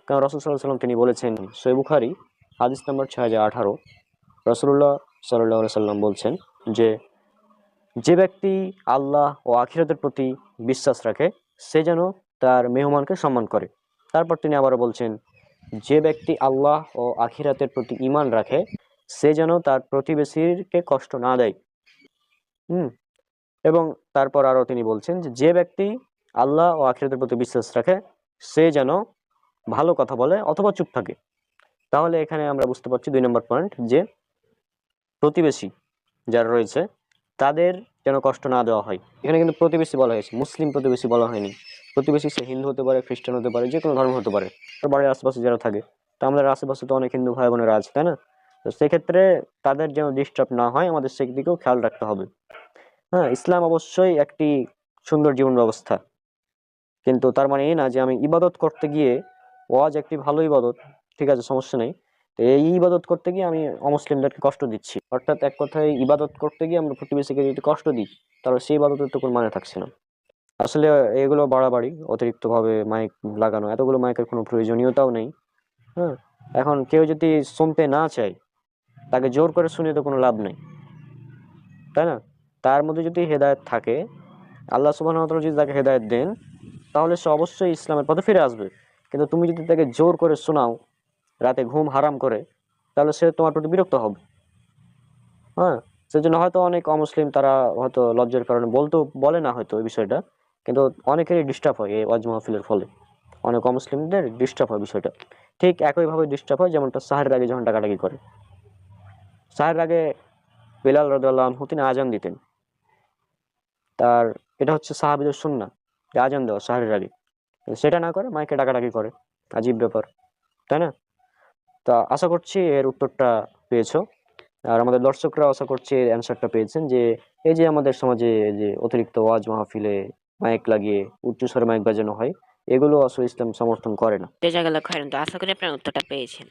কারণ রাসূল সাল্লাল্লাহু আলাইহি ওয়াসাল্লাম তিনি বলেছেন, সহিহ বুখারী হাদিস নম্বর 6018, রাসূলুল্লাহ সাল্লাল্লাহু আলাইহি ওয়াসাল্লাম বলছেন যে, যে ব্যক্তি আল্লাহ ও আখিরাতের প্রতি বিশ্বাস রাখে সে যেন তার মেহমানকে সম্মান করে। তারপর তিনি আবারও বলছেন, যে ব্যক্তি আল্লাহ ও আখিরাতের প্রতি ঈমান রাখে সে যেন তার প্রতিবেশীকে কষ্ট না দেয়। হুম এবং তারপর আরও তিনি বলছেন যে, যে ব্যক্তি আল্লাহ ও আখিরাতের প্রতি বিশ্বাস রাখে সে যেন ভালো কথা বলে অথবা চুপ থাকে। তাহলে এখানে আমরা বুঝতে পারছি 2 নম্বর পয়েন্ট, যে প্রতিবেশী যারা রয়েছে তাদের যেন কষ্ট না দেওয়া হয়। এখানে কিন্তু প্রতিবেশী বলা হয়েছে, মুসলিম প্রতিবেশী বলা হয়নি। প্রতিবেশী সে হিন্দু হতে পারে, খ্রিস্টান হতে পারে, যে কোনো ধর্ম হতে পারে। তো বাড়ির আশেপাশে যারা থাকে, তো আমাদের আশেপাশে তো অনেক হিন্দু ভাই বোনেরা আছে, তাই না? তো সেক্ষেত্রে তাদের যেন ডিস্টার্ব না হয় আমাদের সেদিকেও খেয়াল রাখতে হবে। হ্যাঁ, ইসলাম অবশ্যই একটি সুন্দর জীবন ব্যবস্থা, কিন্তু তার মানে এই না যে আমি ইবাদত করতে গিয়ে, ওয়াজ একটি ভালো ইবাদত, ঠিক আছে, সমস্যা নেই, তো এই ইবাদত করতে গিয়ে আমি অমুসলিমদেরকে কষ্ট দিচ্ছি। অর্থাৎ এক কথায় ইবাদত করতে গিয়ে আমরা প্রতিবেশীকে যদি কষ্ট দিই তাহলে সেই ইবাদতের তো কোনো মানে থাকছে না। আসলে এগুলো বাড়াবাড়ি, অতিরিক্ত ভাবে মাইক লাগানো, এতগুলো মাইকের কোনো প্রয়োজনীয়তাও নেই। হ্যাঁ, এখন কেউ যদি শুনতে না চায় তাকে জোর করে শুনিয়ে তো কোনো লাভ নেই, তাই না? তার মধ্যে যদি হেদায়েত থাকে, আল্লাহ সুবহানাহু ওয়া তাআলা যদি তাকে হেদায়েত দেন, তাহলে সে অবশ্যই ইসলামের পথে ফিরে আসবে। কিন্তু তুমি যদি তাকে জোর করে শোনাও, রাতে ঘুম হারাম করে, তাহলে সে তোমার প্রতি বিরক্ত হবে। হ্যাঁ, সেজন্য হয়তো অনেক অমুসলিম তারা হয়তো লজ্জার কারণে বলে না হয়তো এই বিষয়টা, কিন্তু অনেকেরই ডিস্টার্ব হয় এই ওয়াজ মাহফিলের ফলে। অনেক অমুসলিমদের ডিস্টার্ব হয় বিষয়টা। ঠিক একইভাবে ডিস্টার্ব হয় যেমনটা সাহের আগে যখন ডাকাডাকি করে। সাহের আগে বেলাল রাদিয়াল্লাহু আনহু তিনি আজান দিতেন। তার এটা হচ্ছে সাহাবীদের সুন্নাহ যে আজান দেওয়া সাহেরের আগে। কিন্তু সেটা না করে মাইকে ডাকাডাকি করে। আজীব ব্যাপার, তাই না? তা আশা করছি এর উত্তরটা পেয়েছো। আর আমাদের দর্শকরা আশা করছি এর অ্যান্সারটা পেয়েছেন, যে এই যে আমাদের সমাজে যে অতিরিক্ত ওয়াজ মাহফিলে মাইক লাগিয়ে উচ্চস্বরে মাইক বাজানো হয়, এগুলো আসলে ইসলাম সমর্থন করে না। জাযাকাল্লাহু খাইরান। তো আশা করি আপনার উত্তরটা পেয়েছেন।